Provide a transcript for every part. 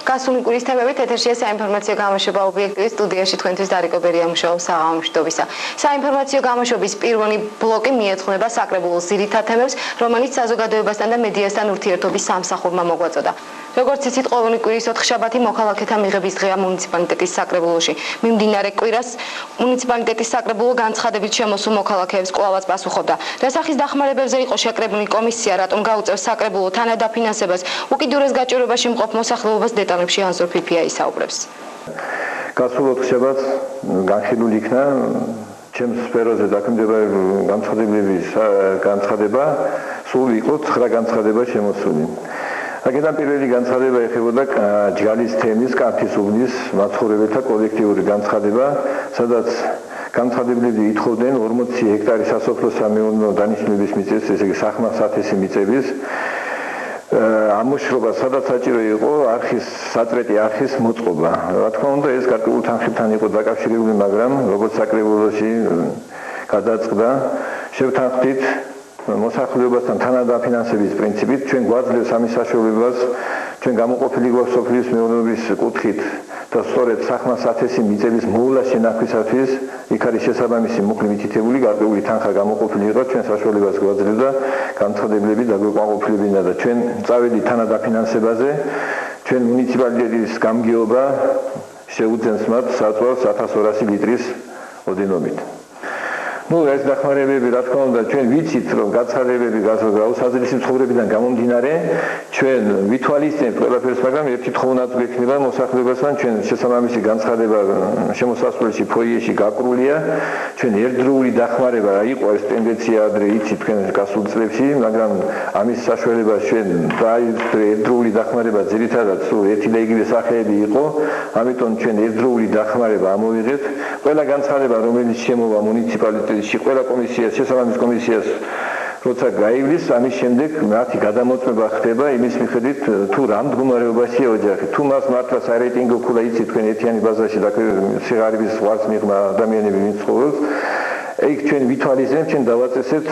გასული კვირის თემებით ეთერშია საინფორმაციო გამოშვება ობიექტივის სტუდიაში თქვენთვის დარიკო ბერია მუშაობს საღამოშტობისა. საინფორმაციო გამოშვების პირველი ბლოკი მიეძღვნება საკრებულოს ძირითად თემებს, რომელიც საზოგადოებასთან და მედიასთან ურთიერთობის სამსახურმა მოგვაწოდა. როგორც იცით, ყოველი კვირის ოთხშაბათი მოქალაქეთა მიღების დღეა მუნიციპალიტეტის საკრებულოში. მიმდინარე კვირას მუნიციპალიტეტის საკრებულო განცხადებით შემოსულ მოქალაქეებს კვლავაც პასუხობდა. რასახის დახმარებებზე იყო შეკრებილი კომისია, რატომ გაუწევს საკრებულო თანადაფინანსებას, უკიდურეს გაჭირვებაში მყოფ მოსახლეობას დეტალებში ანზორ ფიფია ისაუბრებს. გასულ ოთხშაბათს განხილული იქნა ჩემს სფეროზე დაქვემდებარე განცხადებების განცხადება, სულ იყო 9 განცხადება შემოსული. აქედან პირველი განცხადება ეხებოდა ჯგალის თემის კანთის უბნის მაცხოვრებელთა კოლექტიური განცხადება, სადაც განცხადებლები ითხოვდნენ 40 ჰექტარი სასოფლო-სამეურნეო დანიშნულების მიწის, ესე იგი სახმა-სათესი მიწების ამოშრობა, სადაც საჭირო იყო საწრეტი არხის მოწყობა. რა თქმა უნდა, ეს გარკვეულ თანხებთან იყო დაკავშირებული, მაგრამ როგორც საკრებულოში გადაწყდა, შევთანხმდით მოსახლეობასთან თანადაფინანსების პრინციპით, ჩვენ გვაძლევს ამის საშუალებას, ჩვენ გამოყოფილი გვაქვს სოფლის მეურნეობის კუთხით და სწორედ სახმა-სათესი მიწების მოვლა შენახვისათვის იქ არის შესაბამისი მოკლე მითითებული გარკვეული თანხა გამოყოფილი იყო, ჩვენ საშუალებას გვაძლევდა განცხადებლები დაგვეკმაყოფილებინა და ჩვენ წავედით თანადაფინანსებაზე, ჩვენ მუნიციპალიტეტის გამგეობა შეუძენს მათ საწვავს 1200 ლიტრის ოდენობით. ეს დახმარებები, რა თქმა უნდა, ჩვენ ვიცით, რომ გაცხადებები გაუსაზრისი ცხოვრებიდან გამომდინარე, ჩვენ ვითვალისწინებთ ყველაფერს, მაგრამ ერთი თხოვნაც გვექნება მოსახლეობასთან, ჩვენ შესაბამისი განცხადება შემოსასვლელში ფოიეში გაკრულია, ჩვენ ერთდროული დახმარება იყო ეს ტენდენცია ადრე იცით თქვენ გასულ წლებში, მაგრამ ამის საშუალებას ჩვენ ერთდროული დახმარება ძირითადად სულ ერთი და იგივე სახეები იყო, ამიტომ ჩვენ ერთდროული დახმარება ამოვიღეთ. ყველა განცხადება, რომელიც შემოვა მუნიციპალიტეტში ყველა კომისიას, შესაბამის კომისიას როცა გაივლის, ამის შემდეგ მათი გადამოწმება ხდება იმის მიხედვით, თუ რა მდგომარეობაშია ოჯახი. თუ მას მართლა სარეიტინგო ქულა იცით თქვენ ერთიანი ბაზაში და სიღარიბის ზღვარს მიღმა ადამიანები ვინც ცხოვრობს, იქ ჩვენ ვითვალისწინებთ, ჩვენ დავაწესებთ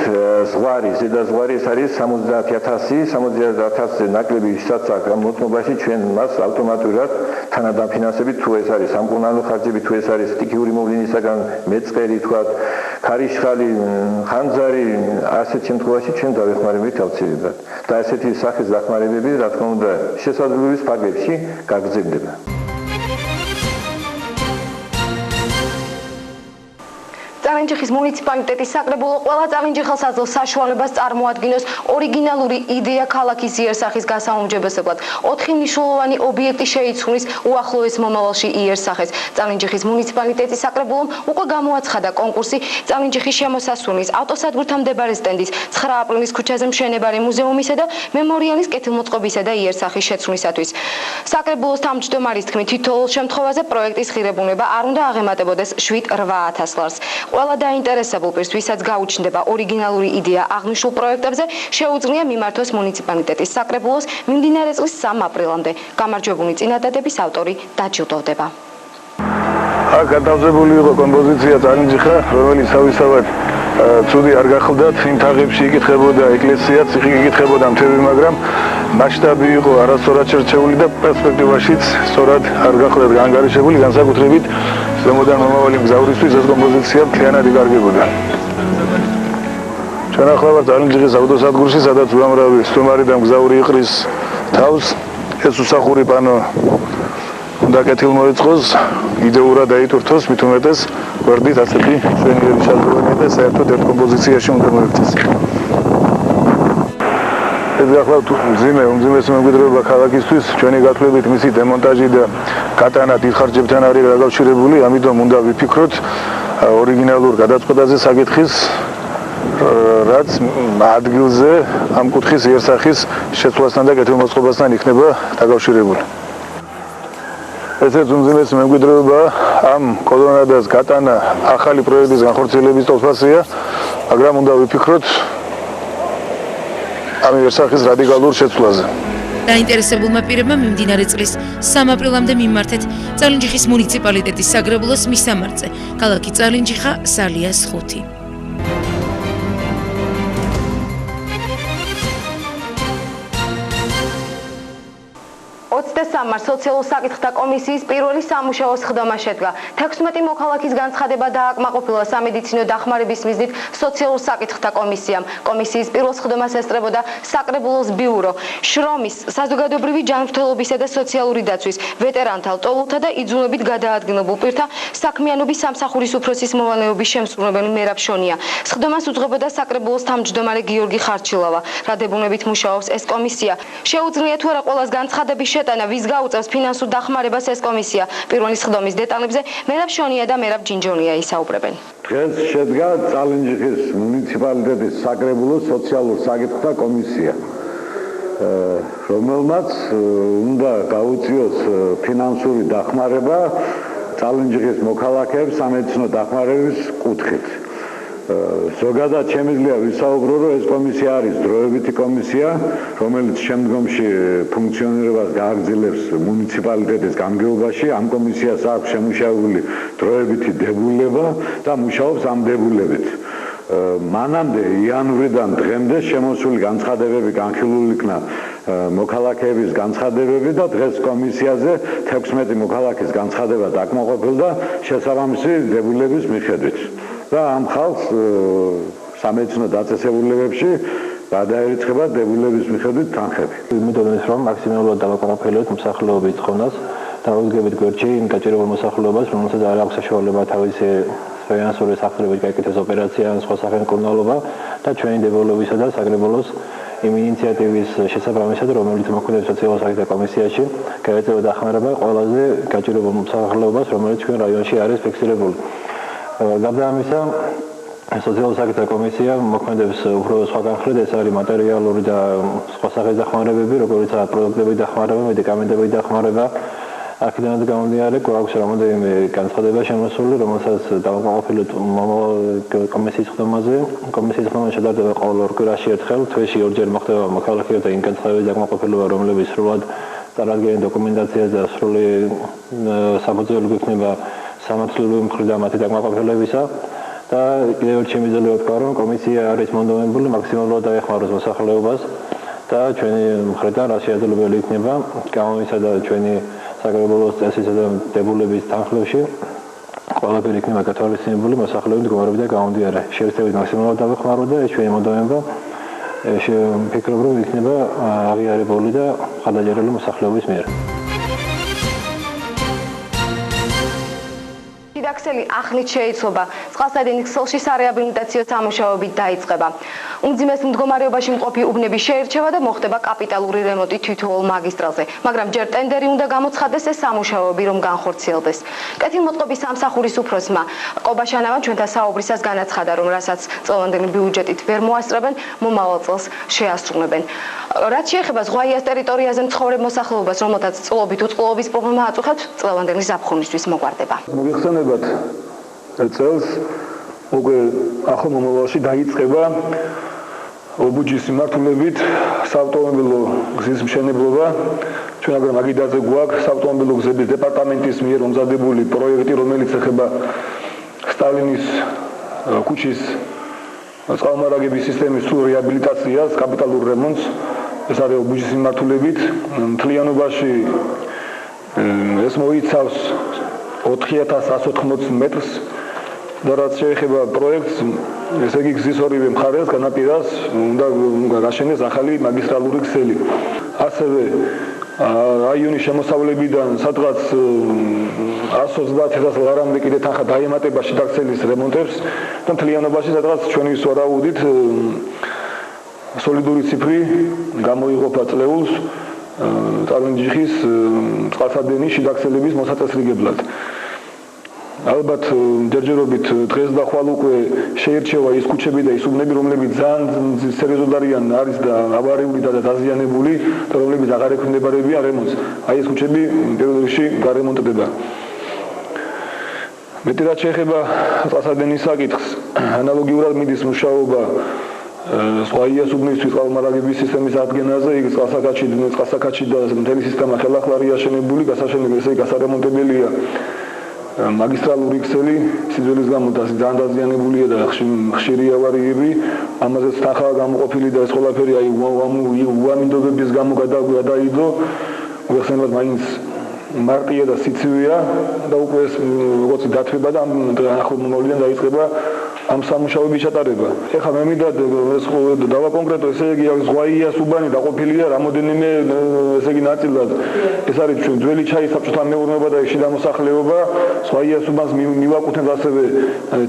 ზღვარი, ზედა ზღვარი ეს არის 70,000 ნაკლები ვისაც აქვს ამ მოწმობაში, ჩვენ მას ავტომატურად თანადაფინანსებით, თუ ეს არის სამკურნალო ხარჯები, თუ ეს არის სტიქიური მოვლენისაგან მეწყერი, თქვათ, ქარიშხალი, ხანძარი, ასეთ შემთხვევაში ჩვენ დავეხმარებით ავცირებლად. და ასეთი სახის დახმარებები, რა თქმა უნდა, შესაძლებლობის ფარგლებში გაგრძელდება. წალენჯიხის მუნიციპალიტეტის საკრებულო ყველა წალენჯიხელს აძლევს საშუალებას წარმოადგინოს ორიგინალური იდეა ქალაქის იერსახის გასაუმჯობესებლად. 4 მნიშვნელოვანი ობიექტი შეიცვლის უახლოეს მომავალში იერსახეს. წალენჯიხის მუნიციპალიტეტის საკრებულომ უკვე გამოაცხადა კონკურსი წალენჯიხის შემოსასვლელის, ავტოსადგურთან მდებარე სტენდის, 9 აპრილის ქუჩაზე მშენებარე მუზეუმისა და მემორიალის კეთილმოწყობისა და იერსახის შეცვლისათვის. საკრებულოს თავმჯდომარის თქმით, თითოეულ შემთხვევაზე პროექტის ღირებულება არ უნდა აღემატებოდეს 7-8,000 ლარს. ყველა დაინტერესებულ პირს, ვისაც გაუჩნდება ორიგინალური იდეა აღნიშნულ პროექტებზე, შეუძლია მიმართოს მუნიციპალიტეტის საკრებულოს მიმდინარე წლის 3 აპრილამდე. გამარჯვებული წინადადების ავტორი დაჯილდოვდება. აქ გადავზებული იყო კომპოზიცია წალენჯიხა, რომელიც თავისთავად ცუდი არ გახლდათ, იმ თაღებში იკითხებოდა ეკლესიაც, იკითხებოდა მთები, მაგრამ მასშტაბი იყო არასწორად შერჩეული და პერსპექტივაშიც სწორად არ გახლდათ განგარიშებული, განსაკუთრებით ზემოდან მომავალი მგზავრისთვის ეს კომპოზიცია მთლიანად იკარგებოდა. ჩვენ ახლა ვართ წალენჯიხის ავტოსადგურში, სადაც უამრავი სტუმარი და მგზავრი იყრის თავს. ეს უსახური პანო უნდა კეთილმოეწყოს, იდეურად დაიტვირთოს, მით უმეტეს გვერდით ასეთი მშვენიერი შადრევანია და საერთოდ ერთ კომპოზიციაში უნდა მოექცეს. ეს გახლავთ უმძიმესი მემკვიდრეობა ქალაქისთვის, ჩვენი გათვლებით მისი დემონტაჟი და გატანა დიდ ხარჯებთან არის დაკავშირებული, ამიტომ უნდა ვიფიქროთ ორიგინალურ გადაწყვეტაზე საკითხის, რაც ადგილზე ამ კუთხის იერსახის შეცვლასთან და კეთილმოწყობასთან იქნება დაკავშირებული. ესეც უმძიმესი მემკვიდრეობა ამ კოლონადას გატანა ახალი პროექტის განხორციელების თვალსაზრისია, მაგრამ უნდა ვიფიქროთ ამ იერსახის რადიკალურ შეცვლაზე. დაინტერესებულმა პირებმა მიმდინარე წლის 3 აპრილამდე მიმართეთ წალენჯიხის მუნიციპალიტეტის საკრებულოს მისამართზე, ქალაქი წალენჯიხა, სალიას 5. 23 მარტს სოციალურ საკითხთა კომისიის პირველი სამუშაო სხდომა შედგა. 16 მოქალაქის განცხადება დააკმაყოფილა სამედიცინო დახმარების მიზნით სოციალურ საკითხთა კომისიამ. კომისიის პირველ სხდომას ესწრებოდა საკრებულოს ბიურო, შრომის, საზოგადოებრივი ჯანმრთელობისა და სოციალური დაცვის, ვეტერანთა, ლტოლვილთა და იძულებით გადაადგილებულ პირთა საქმიანობის სამსახურის უფროსის მოვალეობის შემსრულებელი მერაბ შონია. სხდომას უძღვებოდა საკრებულოს თავმჯდომარე გიორგი ხარჩილავა. რა დებუნებით მუშაობს ეს კომისია? შეუძლია თუ არა ყველას განცხადების შეტანა, ვის გაუწევს ფინანსურ დახმარებას ეს კომისია? პირველი სხდომის დეტალებზე მერაბ შონია და მერაბ ჯინჯონია ისაუბრებენ. დღეს შედგა წალენჯიხის მუნიციპალიტეტის საკრებულოს სოციალურ საკითხთა კომისია, რომელმაც უნდა გაუწიოს ფინანსური დახმარება წალენჯიხის მოქალაქეებს სამედიცინო დახმარების კუთხით. ზოგადად შემიძლია ვისაუბრო, რომ ეს კომისია არის დროებითი კომისია, რომელიც შემდგომში ფუნქციონირებას გააგრძელებს მუნიციპალიტეტის გამგეობაში. ამ კომისიას აქვს შემუშავებული დროებითი დებულება და მუშაობს ამ დებულებით. მანამდე იანვრიდან დღემდე შემოსული განცხადებები განხილული იქნა მოქალაქეების განცხადებები და დღეს კომისიაზე 16 მოქალაქის განცხადება დაკმაყოფილდა შესაბამისი დებულების მიხედვით. და ამ ხალხს სამედიცინო დაწესებულებებში გადაერიცხება დებულების მიხედვით თანხები. მიდოდეთ რომ მაქსიმალურად დავაკმაყოფილოთ მოსახლეობის ხონას და უძგებით გვერდში იმ გაჭირებულ მოსახლეობას, რომელსაც არ აქვს საშუალება თავისი ფინანსური საფრთხებით გაიკეთოს ოპერაცია ან სხვა სახის მკურნალობა და ჩვენი დებულებისა და საკრებულოს იმ ინიციატივის შესაბამისად, რომელიც მოქმედებს სოციალურ საკითხთა კომისიაში, გაეწევა დახმარება ყველაზე გაჭირებულ მოსახლეობას, რომელიც ჩვენ რაიონში არის ფიქსირებული. გარდა ამისა, სოციალურ საკითხთა კომისია მოქმედებს უფრო სხვა განხრით, ეს არის მატერიალური და სხვა სახის დახმარებები, როგორიცაა პროდუქტების დახმარება, მედიკამენტების დახმარება. აქედანაც გამომდინარე, გვაქვს რამოდენიმე განცხადება შემოსული, რომელსაც დავაკმაყოფილეთ კომისიის სხდომაზე. კომისიის სხდომა შედარდება ყოველ ორ კვირაში ერთხელ, თვეში ორჯერ მოხდება მოქალაქეთა იმ განცხადებების დაკმაყოფილება, რომლებიც სრულად წარადგენენ დოკუმენტაციას და სრული საფუძველი გვექნება სამართლებრივი მხრიდან მათი დაკმაყოფილებისა და კიდევ ერთ შემიძლია ვთქვა, რომ კომისია არის მონდომებული მაქსიმალურად დაეხმაროს მოსახლეობას და ჩვენი მხრიდან რა შეაძლებელი იქნება გამომისა და ჩვენი საკრებულოს წესისა და დებულების თანხლებში ყველაფერი იქნება გათვალისწინებული მოსახლეობის მდგომარეობიდან გამომდინარე. შევეცდებით მაქსიმალურად დავეხმაროთ და ეს ჩვენი მონდომება ვფიქრობ, რომ იქნება აღიარებული და ხადაჯერელი მოსახლეობის მიერ. ხიდაქსელი ახლით შეიცვალა. წყალსადენის ქსელში სარეაბილიტაციო სამუშაოები დაიწყება. უმძიმეს მდგომარეობაში მყოფი უბნების შეერჩევა და მოხდება კაპიტალური რემონტი თითოეულ მაგისტრალზე, მაგრამ ჯერ ტენდერი უნდა გამოცხადდეს ეს სამუშაოები, რომ განხორციელდეს. კეთილმოწყობის სამსახურის უფროსმა ყობაშანავან ჩვენთან საუბრისას განაცხადა, რომ რასაც წლევანდელი ბიუჯეტით ვერ მოასწრებენ, მომავალ წელს შეასრულებენ. რაც შეეხება ზღვაიას ტერიტორიაზე მცხოვრებ მოსახლეობას, რომელთაც წყლობით უწყლობის პრობლემა აწუხებთ, წლევანდელი ზაფხულისთვის მოგვარდება. მოგეხსენებათ წელს უკვე ახალ მომავალში დაიწყება ობუჯის მიმართულებით საავტომობილო გზის მშენებლობა. ჩვენ აგრამ აგიდაზე გვაქვს საავტომობილო გზების დეპარტამენტის მიერ მომზადებული პროექტი, რომელიც ეხება სტალინის ქუჩის წყალმარაგების სისტემის სრულ რეაბილიტაციას, კაპიტალურ რემონტს. ეს არის ობუჯის მიმართულებით. მთლიანობაში ეს მოიცავს 4180 მეტრს და რაც შეეხება პროექტს, ესე იგი გზის ორივე მხარეს განაპირას უნდა გაშენდეს ახალი მაგისტრალური ქსელი. ასევე რაიონის შემოსავლებიდან სადღაც 130.000 ლარამდე კიდე თანხა დაემატება შიდაქსელის რემონტებს და მთლიანობაში სადღაც ჩვენი ვარაუდით სოლიდური ციფრი გამოიყოფა წლეულს წალენჯიხის წყალსადენის შიდაქსელების მოსაწესრიგებლად. ალბათ ჯერჯერობით დღეს და ხვალ უკვე შეერჩევა ის ქუჩები და ის უბნები, რომლებიც ძალიან სერიოზულად არის და ავარიული და დაზიანებული და რომლებიც აღარ ექვემდებარებიან რემონტს. აი ეს ქუჩები პირველ რიგში გარემონტდება. მეტი რაც შეეხება წყალსადენის საკითხს, ანალოგიურად მიდის მუშაობა ზღვაიას უბნისთვის წყალმარაგების სისტემის ადგენაზე, იქ წყალსაკაჩი და მთელი სისტემა ხელახლარი აშენებული, გასაშენებელი, ესე იგი გასარემონტებელია. მაგისტრალური ქსელი სიძველის გამო ძალიან დაზიანებულია და ხშირი ავარიები, ამაზეც თანხაა გამოყოფილი და ეს ყველაფერი უამინდობების გამო გადაიდო. მოიხსენებათ მაინც მარტია და სიცივეა და უკვე ეს როგორც დათვება და ახალ მომავლიდან დაიწყება ამ სამუშაოების ჩატარება. ეხლა მე მინდა ეს დავაკონკრეტო, ესე იგი ზღვაია სუბანი დაყოფილია რამოდენიმე ესე იგი ნაწილად. ეს არის ჩვენ ძველი ჩაის საბჭოთა მეურნეობა და შიდა მოსახლეობა, ზღვაია სუბანს მივაკუთვნებს ასევე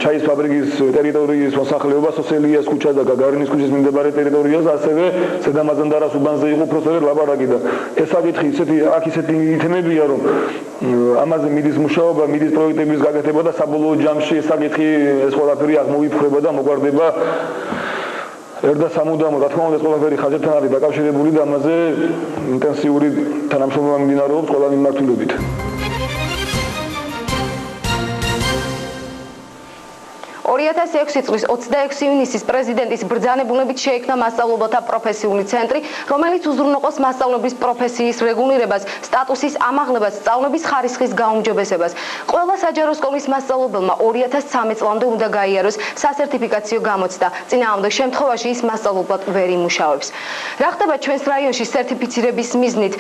ჩაის ფაბრიკის ტერიტორიის მოსახლეობა, სოსელიას ქუჩა და გაგარინის ქუჩის მიმდებარე ტერიტორიას, ასევე ზედამაზანდარა სუბანზე იყო პროფესორ ლაბარაკი და ეს საკითხი ისეთი თემებია, რომ ამაზე მიდის მუშაობა, მიდის პროექტების გაკეთება და საბოლოო ჯამში ეს საკითხი ეს ყველაფერი მოიფხება და მოგვარდება ერთა სამუდამო, რა თქმა უნდა, ეს ყველაფერი ხაზებთან არის დაკავშირებული და ამაზე ინტენსიური თანამშრომლობა მიმდინარეობს ყველა მიმართულებით. 2006 წლის 26 ივნისის პრეზიდენტის ბრძანებულებით შეიქმნა მასწავლებლთა პროფესიული ცენტრი, რომელიც უზრუნველყოფს მასწავლებლის პროფესიის რეგულირებას, სტატუსის ამაღლებას, სწავლების ხარისხის გაუმჯობესებას. ყველა საჯარო სკოლის მასწავლებელმა 2013 წლამდე უნდა გაიაროს სასერტიფიკაციო გამოცდა. წინააღმდეგ შემთხვევაში ის მასწავლებლად ვერ იმუშავებს. რა ხდება ჩვენს რაიონში სერტიფიცირების მიზნით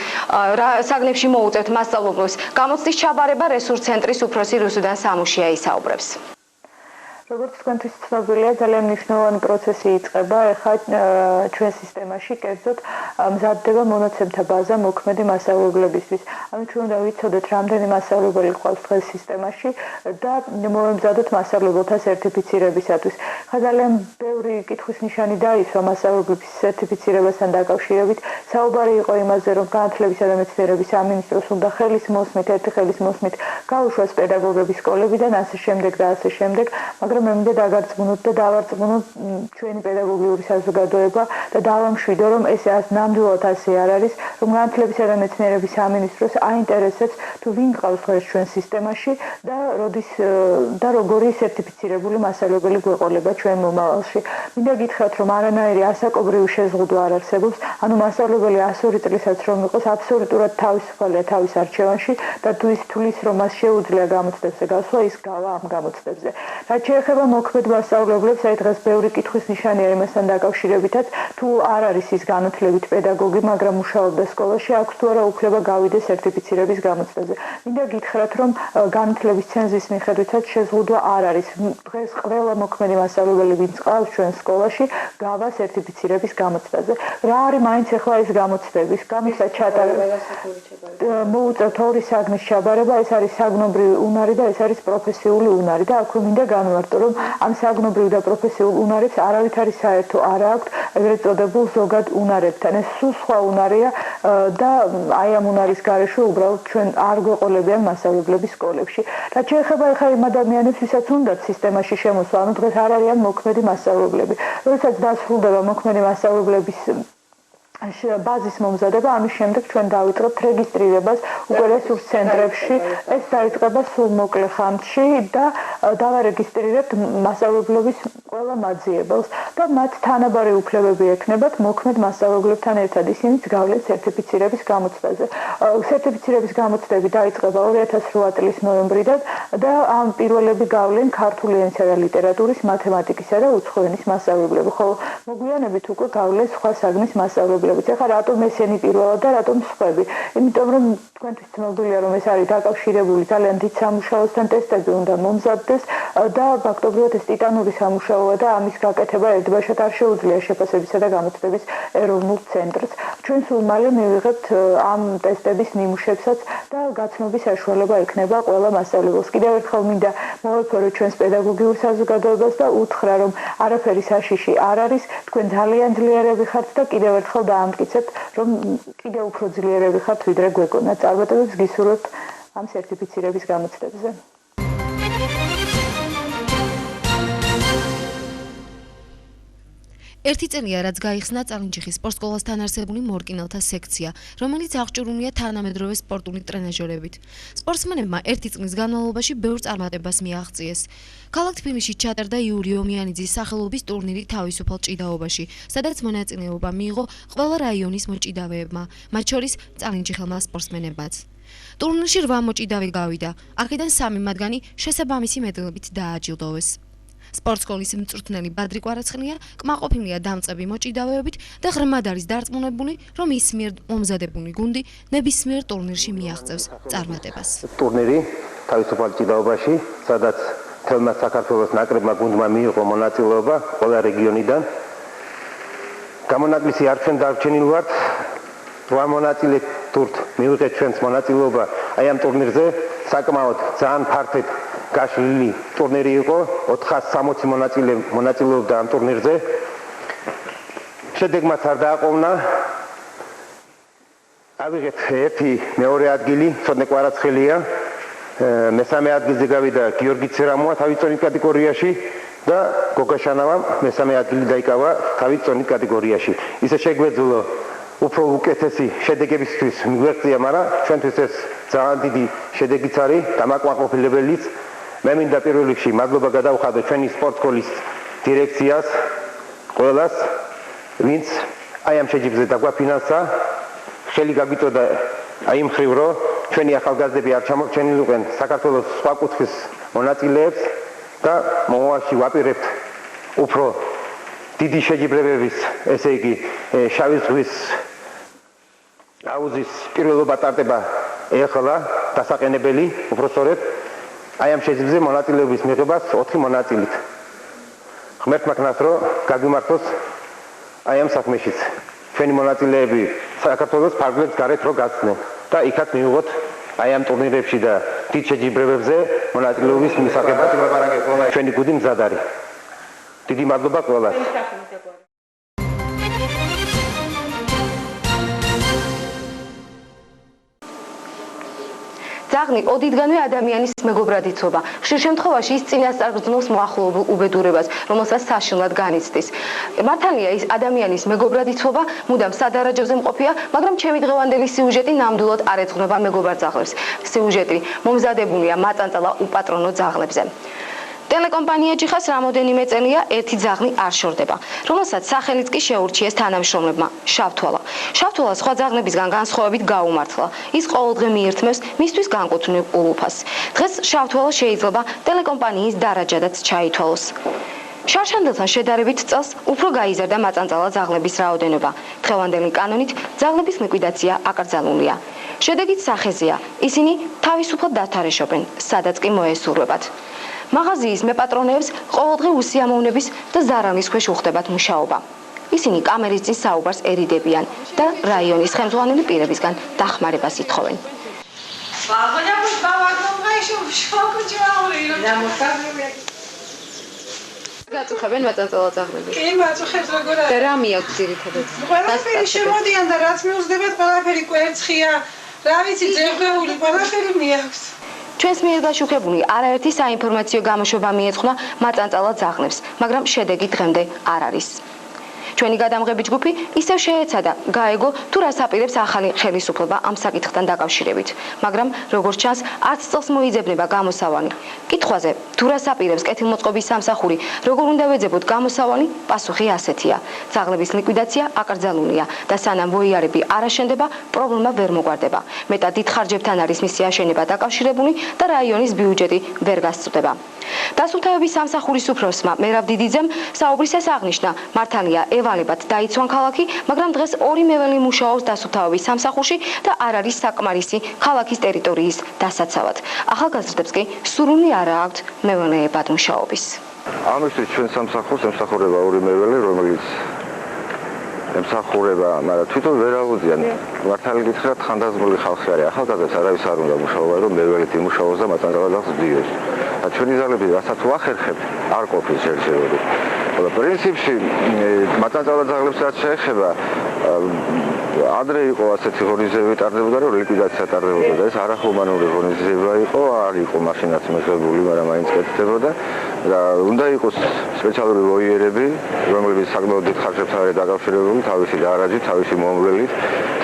საგნებში მოუწევთ მასწავლებლებს? გამოცდის ჩაბარება რესურს ცენტრის უფროსი რუსუდან სამუშია ისაუბრებს. როგორც თქვენთვის ცნობილია, ძალიან მნიშვნელოვანი პროცესი იწყება ახლა ჩვენ სისტემაში, კერძოდ მზადდება მონაცემთა ბაზა მოქმედი მასწავლებლებისთვის. ამით ჩვენ უნდა ვიცოდეთ, რამდენი მასწავლებელი ყავს დღეს სისტემაში და მოვემზადოთ მასწავლებელთა სერტიფიცირებისათვის. ხა ძალიან ბევრი კითხვის ნიშანი დაისვა მასწავლებლების სერტიფიცირებასთან დაკავშირებით. საუბარი იყო იმაზე, რომ განათლებისა და მეცნიერების სამინისტროს უნდა ხელის მოსმით, ერთი ხელის მოსმით გაუშვას პედაგოგების სკოლებიდან ასე შემდეგ და ასე შემდეგ, მაგრამ მე მინდა დაგარწმუნოთ და დავარწმუნოთ ჩვენი პედაგოგიური საზოგადოება და დავამშვიდო, რომ ეს ნამდვილად ასე არ არის, რომ განათლებისა და მეცნიერების სამინისტროს აინტერესებს თუ ვინ ყავს დღეს ჩვენ სისტემაში და როგორი სერტიფიცირებული მასწავლებელი გვეყოლება ჩვენ მომავალში. მინდა გითხრათ, რომ არანაირი ასაკობრივი შეზღუდვა არ არსებობს, ანუ მასწავლებელი 102 წლისაც რომ იყოს, აბსოლუტურად თავისუფალია თავის არჩევანში და თუ ის თulis რომ მას შეუძლია გამოცდებზე გასვლა, ის გავა ამ გამოცდებზე. რაც შეეხება მოქმედ მასწავლებლებს, აი დღეს ბევრი კითხვის ნიშანია იმასთან დაკავშირებითაც, თუ არ არის ის განათლებით პედაგოგი, მაგრამ მუშაობდა სკოლაში, აქვს თუ არა უფლება გავიდეს სერტიფიცირების გამოცდაზე. მინდა გითხრათ, რომ განათლების ცენზის მიხედვითაც შეზღუდვა არ არის. დღეს ყველა მოქმედი მასწავლებელი, ვინც ყავს ჩვენ სკოლაში, გავა სერტიფიცირების გამოცდაზე. რა არის მაინც ახლა ეს გამოცდების? გამოცდა ჩატარება. მოუწევთ ორი საგნის ჩაბარება, ეს არის საგნობრივი უნარი და ეს არის პროფესიული უნარი და აქვე მინდა განვარტო, რომ ამ საგნობრივ და პროფესიულ უნარებს არავითარი საერთო არ აქვს ეგრეთ წოდებულ ზოგად უნარებთან. ეს სულ სხვა უნარია და აი ამ უნარის გარეშე უბრალოდ ჩვენ არ გვეყოლებიან მასწავლებლების სკოლებში. რაც შეეხება ახლა იმ ადამიანებს, ვისაც უნდათ სისტემაში შემოსვლა, ანუ დღეს არ არიან მოქმედი მასწავლებლები. როდესაც დასრულდება მოქმედი მასწავლებლების ბაზის მომზადება, ამის შემდეგ ჩვენ დავიწყებთ რეგისტრირებას უკვე რესურს ცენტრებში. ეს დაიწყება სულ მოკლე ხანში და დავარეგისტრირებთ მასწავლებლების ყველა მაძიებელს და მათ თანაბარი უფლებები ექნებათ მოქმედ მასწავლებლებთან ერთად. ისინიც გავლენ სერტიფიცირების გამოცდაზე. სერტიფიცირების გამოცდები დაიწყება 2008 წლის ნოემბრიდან და ამ პირველები გავლენ ქართული ენისა და ლიტერატურის, მათემატიკისა და უცხო ენის მასწავლებლები, ხოლო მოგვიანებით უკვე გავლენ სხვა საგნის მასწავლებლები. ეხლა რატომ ესენი პირველად და რატომ სხვები? იმიტომ რომ თქვენთვის ცნობილია, რომ ეს არის დაკავშირებული ძალიან დიდ სამუშაოსთან, ტესტები უნდა მომზადდეს და ფაქტობრივად ეს ტიტანური სამუშაოა და ამის გაკეთება ერთბაშად არ შეუძლია შეფასებისა და გამოცდების ეროვნულ ცენტრს. ჩვენ სულ მალე მივიღებთ ამ ტესტების ნიმუშებსაც და გაცნობის საშუალება ექნება ყველა მასწავლებელს. კიდევ ერთხელ მინდა მოვეფორო ჩვენს პედაგოგიურ საზოგადოებას და უთხრა, რომ არაფერი საშიში არ არის, თქვენ ძალიან ძლიერები ხართ და კიდევ ერთხელ დაამტკიცებთ, რომ კიდევ უფრო ძლიერები ხართ, ვიდრე გვეგონათ. წარმატებებს გისურვებთ ამ სერტიფიცირების გამოცდებზე. ერთი წელია, რაც გაიხსნა წალენჯიხის სპორტსკოლასთან არსებული მორკინელთა სექცია, რომელიც აღჭურვილია თანამედროვე სპორტული ტრენაჟერებით. სპორტსმენებმა ერთი წლის განმავლობაში ბევრ წარმატებას მიაღწიეს. ქალაქ თბილისში ჩატარდა იური ომიანიძის სახელობის ტურნირი თავისუფალ ჭიდაობაში, სადაც მონაწილეობა მიიღო ყველა რაიონის მოჭიდავეებმა, მათ შორის წალენჯიხელმა სპორტსმენებმაც. ტურნირში 8 მოჭიდავე გავიდა, აქედან 3 მათგანი შესაბამისი მედლებით დააჯილდოვეს. სპორტსკოლის მწვრთნელი ბადრი კვარაცხელია კმაყოფილია დამწყები მოჭიდავეობით და ღრმად არის დარწმუნებული, რომ ის მიერ მომზადებული გუნდი ნებისმიერ ტურნირში მიაღწევს წარმატებას. ტურნირი თავისუფალ ჭიდაობაში, სადაც თელმა საქართველოს ნაკრებმა გუნდმა მიიღო მონაწილეობა ყველა რეგიონიდან. გამონაკლისი არ ჩვენ დარჩენილ ვართ. 8 მონაწილე თურთ მივიღეთ ჩვენს მონაწილეობა აი ამ ტურნირზე, საკმაოდ ძალიან ფართედ გაშლილი ტურნირი იყო, 460 მონაწილეობდა ამ ტურნირზე. შედეგმაც არ დააყოვნა. ავიღეთ ერთი მეორე ადგილი, ცოტნე კვარაცხელია. მესამე ადგილზე გავიდა გიორგი ცერამოა თავის წონით კატეგორიაში და გოგა შანავამ მესამე ადგილი დაიკავა თავის წონით კატეგორიაში. ისე შეგვეძლო უფრო უკეთესი შედეგებისთვის მიგვეღწია, მაგრამ ჩვენთვის ეს ძალიან დიდი შედეგიც არის, დამაკმაყოფილებელიც. მე მინდა პირველ რიგში მადლობა გადავხადო ჩვენი სპორტსკოლის დირექციას, ყველას, ვინც აი ამ შეჯიბრზე დაგვაფინანსა, ხელი გაგვიწოდა აი იმ ხრივ, რომ ჩვენი ახალგაზრდები არ ჩამორჩენილიყვნენ საქართველოს სხვა კუთხის მონაწილეებს და მომავალში ვაპირებთ უფრო დიდი შეჯიბრებების, ესე იგი, შავი ზღვის აუზის პირველობა ტარდება ეხლა დასაყენებელი, უფრო სწორედ აი ამ შეჯიბრზე მონაწილეობის მიღებას 4 მონაწილით. ღმერთმა ქნას, რომ გაგვიმართოს აი ამ საქმეშიც. ჩვენი მონაწილეები საქართველოს ფარგლებს გარეთ რო გასცნენ და იქაც მივიღოთ აი ამ ტურნირებში და დიდ შეჯიბრებებზე მონაწილეობის მისაღებად ჩვენი გუნდი მზად არის. დიდი მადლობა ყველას. ძაღლი ოდითგანვე ადამიანის მეგობრად იცოდა. ხშირ შემთხვევაში ის წინასწარ მოახლოებულ უბედურებას, რომელსაც საშინლად განიცდის. მართალია ის ადამიანის მეგობრად იცოდა, მუდამ სადარაჯოზე მყოფია, მაგრამ ჩემი დღევანდელი სიუჟეტი ნამდვილად არ ეძღვნება მეგობარ ძაღლებს. სიუჟეტი მომზადებულია მაწანწალა უპატრონო ძაღლებზე. ტელეკომპანია ჯიხას რამოდენიმე წელია ერთი ძაღლი არ შორდება, რომელსაც სახელიც კი შეურჩიეს თანამშრომლებმა შავთვალა. შავთვალა სხვა ძაღლებისგან განსხვავებით გაუმართლა. ის ყოველდღე მიირთმევს მისთვის განკუთვნილ ულუფას. დღეს შავთვალა შეიძლება ტელეკომპანიის დარაჯადაც ჩაითვალოს. შარშანდელთან შედარებით წელს უფრო გაიზარდა მაწანწალა ძაღლების რაოდენობა. დღევანდელი კანონით ძაღლების ლიკვიდაცია აკრძალულია. შედეგიც სახეზეა. ისინი თავისუფლად დათარეშობენ, სადაც კი მოესურვებათ. მაღაზიის მეპატრონეებს ყოველდღე უსიამოვნების და ზარალის ქვეშ უხდებათ მუშაობა. ისინი კამერის წინ საუბარს ერიდებიან და რაიონის ხელმძღვანელი პირებისგან დახმარებას ითხოვენ. გაწუხებენ მაწანწალა ძაღლები. კი, მაწუხებს როგორ არის? და რა მიაქვს ძირითადად? ყველაფერი შემოდიან და რაც მიუძდებათ, ყველაფერი კვერცხია. რა ვიცი, ძეღეული ყველაფერი მიაქვს. ჩვენს მიერ გაშუქებული არაერთი საინფორმაციო გამოშვება მიეძღვნა მაწანწალა ძაღლებს, მაგრამ შედეგი დღემდე არ არის. ჩვენი გადამღები ჯგუფი ისევ შეეცადა გაეგო თუ რას აპირებს ახალი ხელისუფლება ამ საკითხთან დაკავშირებით, მაგრამ როგორც ჩანს, არც წელს მოიძებნება გამოსავალი. კითხვაზე თუ რას აპირებს კეთილმოწყობის სამსახური, როგორ უნდა ვეძებოთ გამოსავალი, პასუხი ასეთია: ძაღლების ლიკვიდაცია აკრძალულია და სანამ ვოიარები არ აშენდება, პრობლემა ვერ მოგვარდება. მეტად დიდ ხარჯებთან არის მისი აშენება დაკავშირებული და რაიონის ბიუჯეტი ვერ გასწვდება. დასუფთავების სამსახურის უფროსმა მერაბ დიდიძემ საუბრისას აღნიშნა, მართალია ევალებად დაიცვან ქალაქი, მაგრამ დღეს 2 მეველი მუშაობს დასუფთავების სამსახურში და არ არის საკმარისი ქალაქის ტერიტორიის დასაცავად. ახალგაზრდებს კი სურვილი არ აქვთ მეველეებად მუშაობის. ამისთვის ჩვენ სამსახურს ემსახურება 2 მეველი, რომელიც ემსახურება, მაგრამ თვითონ ვერ აუძიან. მართალი გითხრათ, ხანდაზმული ხალხი არის. ახალგაზრდებს არავის არ უნდა მუშაობა, რომ მეველით იმუშაოს და მაწანწალა ძაღლს დიოს. ჩვენი ძაღლები რასაც ვახერხებთ, არ ყოფილ შეიძლება. ხოლო პრინციპში მაწანწალა ძაღლებს რაც შეეხება, ადრე იყო ასეთი ღონისძიებები ტარდებოდა, რომ ლიკვიდაცია ტარდებოდა და ეს არახუმანური ღონისძიება იყო, არ იყო მაშინაც მიღებული, მაგრამ მაინც კეთდებოდა და უნდა იყოს სპეციალური ვოიერები, რომლებიც საკმაოდ დიდ ხარჯებთან არის დაკავშირებული, თავისი დარაჯით, თავისი მომვლელით,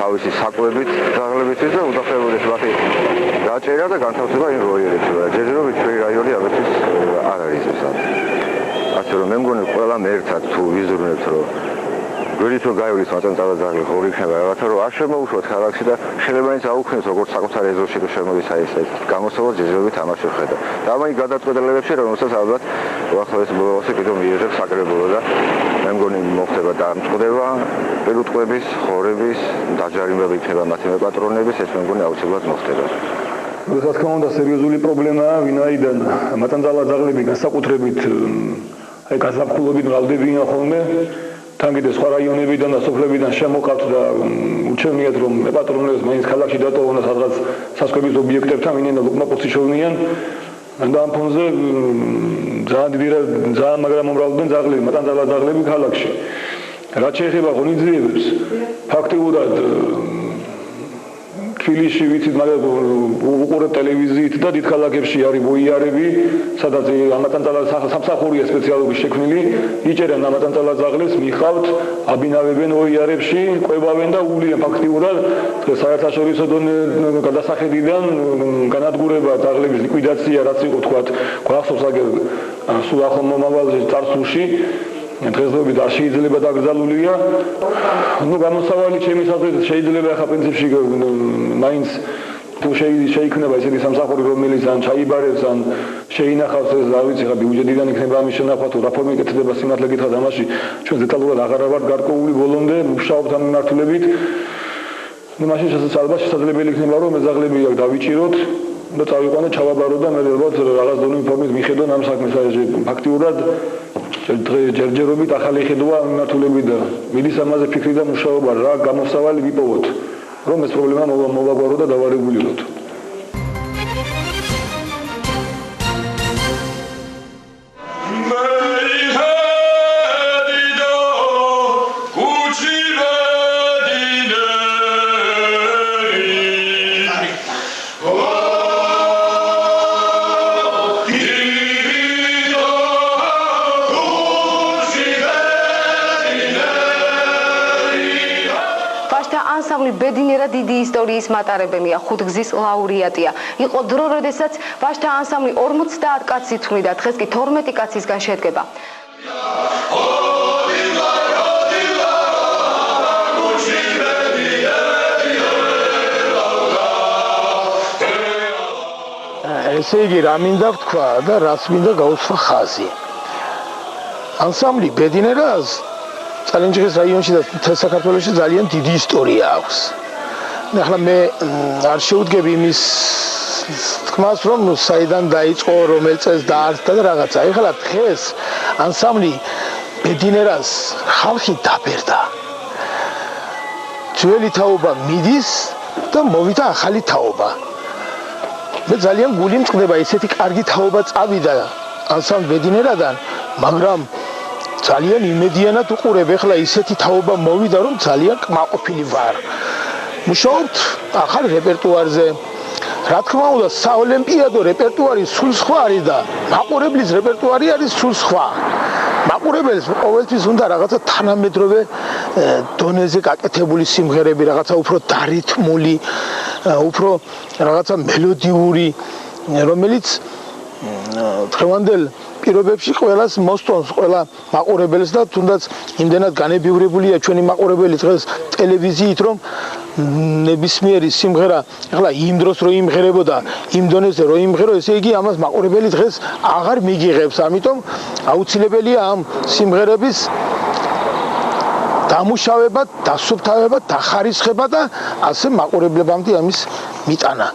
თავისი საკვებით ძაღლებისთვის და უნდა ხდებოდეს მათი გაჭერა და განთავსება იმ ვოიერებში. ჯერჯერობით ჩვენი რაიონი ამისთვის არ არის ეს. ასე რომ მე მგონი ყველამ ერთად თუ ვიზრუნებთ, რომ გვერდით რომ გაივლის მაწანწალად ძაღლი ორი იქნება რაღაცა რომ არ შემოუშვათ ქალაქში და შეიძლება ის აუქმნეს როგორც საკუთარ ეზოში რომ შემოდის აი ეს გამოსავალ ჯეჟები თამაში ხედა და ამai გადაწყვეტილებებში რომელსაც ალბათ უახლოეს ბოლოსი კიდევ მიიღებს საკრებულო და მე მგონი მოხდება დამწყდება პირუტყვების ხორების დაჯარიმება იქნება მათი პატრონების ეს მე მგონი აუცილებლად მოხდება რა თქმა უნდა სერიოზული პრობლემაა ვინაიდან მაწანწალად ძაღლები განსაკუთრებით აი გაზაფხულობით მრავლდებიან ხოლმე თან კიდე სხვა რაიონებიდან და სოფლებიდან შემოყავთ და უჩვენიათ რომ პატრონებს მაინც ქალაქში დატოვონ და სადღაც სასწრაფო ობიექტებთან ვინმე ლოკმაპოსი შოვნიან და ამ ფონზე ძალიან მაგრამ მომრავლდნენ ძაღლები მაწანწალად ძაღლები ქალაქში რაც შეეხება ღონისძიებებს ფაქტიურად თბილისში ვიცით მაგრამ უყურებ ტელევიზიით და დიდ ქალაქებში არის მოიარები სადაც ამატანწალად სამსახურია სპეციალური შექმნილი იჭერენ ამატანწალად ძაღლებს მიხავთ აბინავებენ მოიარებში ყვებავენ და ულიან ფაქტიურად საერთაშორისო გადასახედიდან განადგურება ძაღლების ლიკვიდაცია რაც იყო თქვათ გვახსოვს აგერ სულ ახლო მომავალში წარსულში დღესდღეობით არ შეიძლება დაკრძალულია. Ну, გამოსავალი ჩემი საზრით შეიძლება ახლა პრინციპში მაინც თუ შეიქმნება ესეთი სამსახური რომელიც ან ჩაიბარებს ან შეინახავს ეს რა ვიცი ხა ბიუჯეტიდან იქნება ამის შენახვა თუ რა ფორმით ეკეთება სიმართლე გითხრათ ამაში ჩვენ დეტალურად აღარ ვართ გარკვეული ბოლომდე მუშაობთ ამ მიმართულებით. Ну, მაშინ შესაძლებელი იქნება რომ ეს ძაღლები აქ დავიჭიროთ და წავიყვანოთ ჩავაბარო და მე ალბათ რაღაც დონე ფორმით მიხედონ ამ საქმეს ფაქტიურად ჯერჯერობით ახალი ხედვა მიმართულებით და მიდის ამაზე ფიქრი და მუშაობა რა გამოსავალი ვიპოვოთ რომ ეს პრობლემა მოვაგვარო და დავარეგულიროთ. ანსამბლი ბედინერა დიდი ისტორიის მატარებელია, ხუთგზის ლაურეატია. იყო დრო, როდესაც ვაჟთა ანსამბლი 50 კაცით ვნიდა, დღეს კი 12 კაცისგან შედგება. ესე იგი, რა მინდა ვთქვა და რაც მინდა გაუსვა ხაზი. ანსამბლი ბედინერას წალენჯიხის რაიონში და მთელ საქართველოში ძალიან დიდი ისტორია აქვს. ახლა მე არ შევდგები იმის თქმას, რომ საიდან დაიწყო, რომელ წელს დაარსდა და რაღაცა. ახლა დღეს ანსამბლი ბედინერას ხალხი დაბერდა. ძველი თაობა მიდის და მოვიდა ახალი თაობა. მე ძალიან გული მწყდება ესეთი კარგი თაობა წავიდა ანსამბლ ბედინერადან, მაგრამ ძალიან იმედიანად უყურებ ახლა ისეთი თაობა მოვიდა რომ ძალიან კმაყოფილი ვარ. მუშაობთ ახალ რეპერტუარზე. რა თქმა უნდა, საოლიმპიადო რეპერტუარი სულ სხვა არის და მაყურებლის რეპერტუარი არის სულ სხვა. მაყურებელს ყოველთვის უნდა რაღაცა თანამედროვე დონეზე გაკეთებული სიმღერები, რაღაცა უფრო დარითმული, უფრო რაღაცა მელოდიური, რომელიც დღევანდელ პირობებში ყველას მოსტონს, ყველა მაყურებელს და თუნდაც იმდენად განებივრებულია ჩვენი მაყურებელი დღეს ტელევიზიით, რომ ნებისმიერი სიმღერა ახლა იმ დროს რო იმღერებოდა, იმ დონეზე რო იმღერო, ესე იგი ამას მაყურებელი დღეს აღარ მიგიღებს, ამიტომ აუცილებელია ამ სიმღერების დამუშავება, დასუფთავება, დახარისხება და ასე მაყურებლებამდე ამის მიტანა.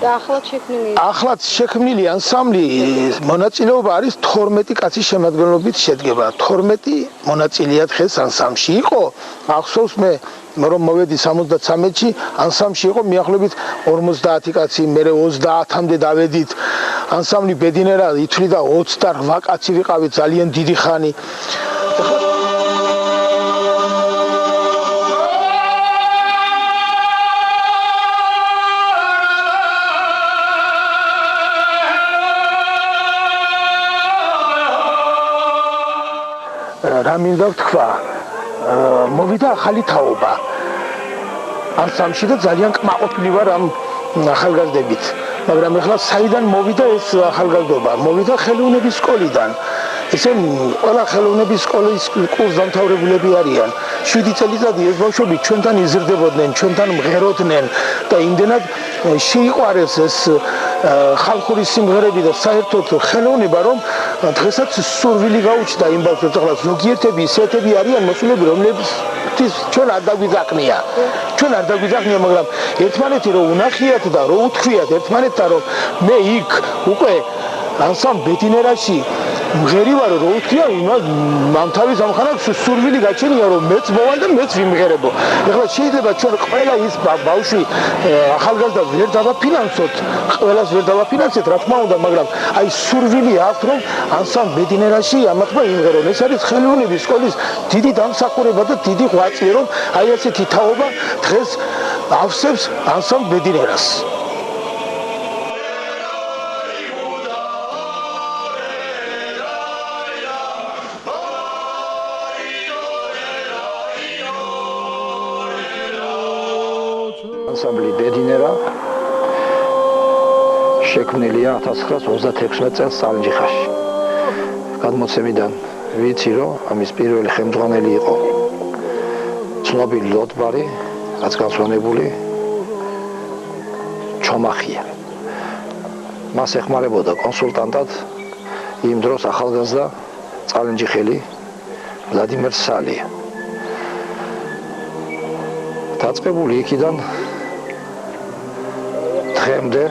ახლად შექმნილი ანსამბლი მონაწილეობა არის 12 კაცის შემადგენლობით შედგება. 12 მონაწილეა დღეს ანსამბლში იყო. ახსოვს მე რომ მოვედი 73-ში ანსამბლში იყო მიახლოებით 50 კაცი, მე 30-მდე დავედით. ანსამბლი ბედინერა ითვლიდა 28 კაცი ვიყავით ძალიან დიდი ხანი. რა მინდა ვთქვა, მოვიდა ახალი თაობა ანსამბლში და ძალიან კმაყოფილი ვარ ამ ახალგაზრდებით. მაგრამ ახლა საიდან მოვიდა ეს ახალგაზრდობა? მოვიდა ხელოვნების სკოლიდან. ესე ყველა ხელოვნების სკოლის კურსდამთავრებულები არიან. 7 წელიწადი ეს ბავშვები ჩვენთან იზრდებოდნენ, ჩვენთან მღეროდნენ და იმდენად შეიყვარეს ეს ხალხური სიმღერები და საერთოდ ხელოვნება, რომ დღესაც სურვილი გაუჩნდა იმ ბავშვებს. ახლა ზოგიერთები ისეთები არიან მოსულები, რომლებიც ჩვენ არ დაგვიძახნია. ჩვენ არ დაგვიძახნია, მაგრამ ერთმანეთი რო უნახიათ და რო უთქვიათ ერთმანეთთან, რომ მე იქ უკვე ანსამ ბედინერაში მღერი ვარო, რო უთქვია, მან თავის ამხანაგს სურვილი გაჩენია, რომ მეც მოვალ და მეც ვიმღერებო. ეხლა შეიძლება ჩვენ ყველა ის ბავშვი ახალგაზრდა ვერ დავაფინანსოთ, ყველას ვერ დავაფინანსეთ, რა თქმა უნდა, მაგრამ აი სურვილი აქვს, რომ ანსამ ბედინერაში ამათმა იმღერონ. ეს არის ხელოვნების სკოლის დიდი დამსახურება და დიდი ღვაწლი, რომ აი ასეთი თაობა დღეს ავსებს ანსამ ბედინერას. ანსამბლი ბედინერა შექმნილია 1936 წელს წალენჯიხაში. გადმოცემიდან ვიცი, რომ ამის პირველი ხელმძღვანელი იყო ცნობილი ლოტბარი, რაც განსვენებული ჩომახია. მას ეხმარებოდა კონსულტანტად იმ დროს ახალგაზრდა წალენჯიხელი ვლადიმერ სალია. დაწყებული იქიდან დღემდე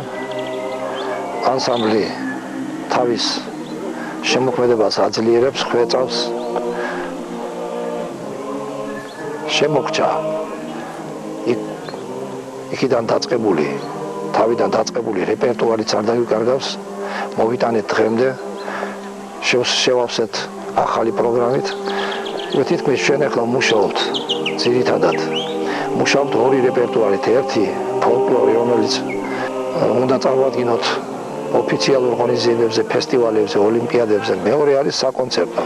ანსამბლი თავის შემოქმედებას აძლიერებს, ხვეწავს. შემოგჭა იქიდან დაწყებული, თავიდან დაწყებული რეპერტუარიც არ დაგვიკარგავს. მოვიტანეთ დღემდე, შევავსეთ ახალი პროგრამით. თითქმის ჩვენ ახლა მუშაობთ ძირითადად. მუშაობთ ორი რეპერტუარით, ერთი ფოლკლორი, რომელიც უნდა წარმოადგინოთ ოფიციალურ ღონისძიებებზე, ფესტივალებზე, ოლიმპიადებზე. მეორე არის საკონცერტო.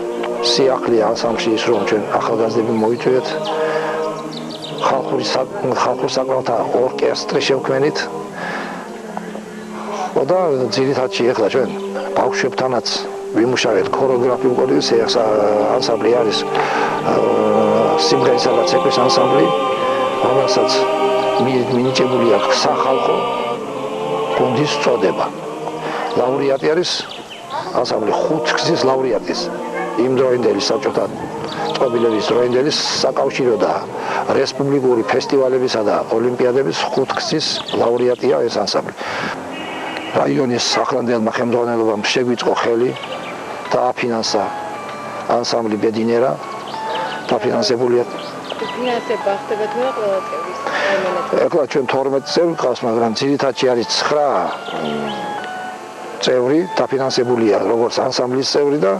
სიახლეა ანსამბლში ის, რომ ჩვენ ახალგაზრდები მოვიწვიეთ, ხალხურ საკრავთა ორკესტრი შევქმნით. და ძირითადში ახლა ჩვენ ბავშვებთანაც ვიმუშავეთ ქორეოგრაფიულ კოდექსს. ანსამბლი არის სიმღერისა და ცეკვის ანსამბლი, რომელსაც მინიჭებული აქვს სახალხო გუნდის წოდება. ლაურეატი არის ანსამბლი ხუთგზის ლაურეატის. იმ დროინდელი საბჭოთა წყობილების დროინდელი საკავშირო და რესპუბლიკური ფესტივალებისა და ოლიმპიადების ხუთგზის ლაურეატია ეს ანსამბლი. რაიონის ახლანდელმა ხელმძღვანელობამ შეგვიწყო ხელი და აფინანსა ანსამბლი ბედინერა. დაფინანსებულია. ფინანსება ხდება თუ არა ყველა წევრის? ეხლა ჩვენ 12 წევრი ყავს, მაგრამ ძირითადში არის 9 წევრი დაფინანსებულია, როგორც ანსამბლის წევრი და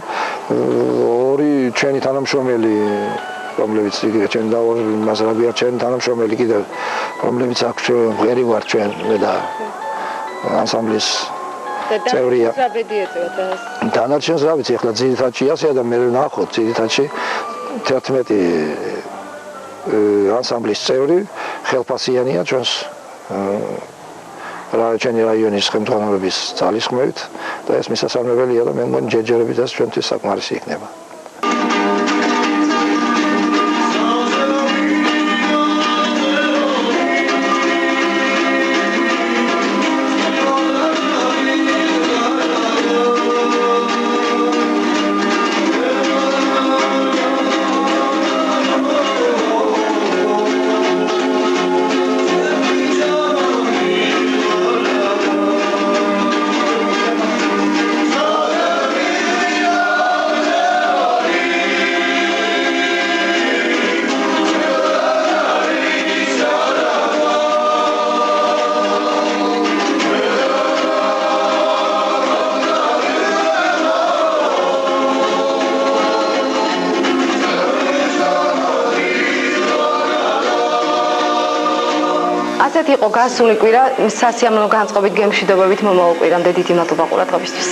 2 ჩვენი თანამშრომელი, რომლებიც იგი ჩვენ მასალაბია ჩვენი თანამშრომელი კიდევ, რომლებიც აქ მღერი ვარ ჩვენ მე და ანსამბლის წევრია. დანარჩენს რა ვიცი, ეხლა ძირითადში ასეა და მე ვნახოთ ძირითადში 11 ანსამბლის წევრი ხელფასიანია ჩვენს ჩვენი რაიონის ხელმძღვანელობის ძალისხმევით და ეს მისასალმებელია და მე მგონი ჯერჯერობით ეს ჩვენთვის საკმარისი იქნება. ასეთი იყო გასული კვირა, სასიამოვნო განწყობით გემშვიდობებით მომავალ კვირამდე დიდი მადლობა ყურადღებისთვის.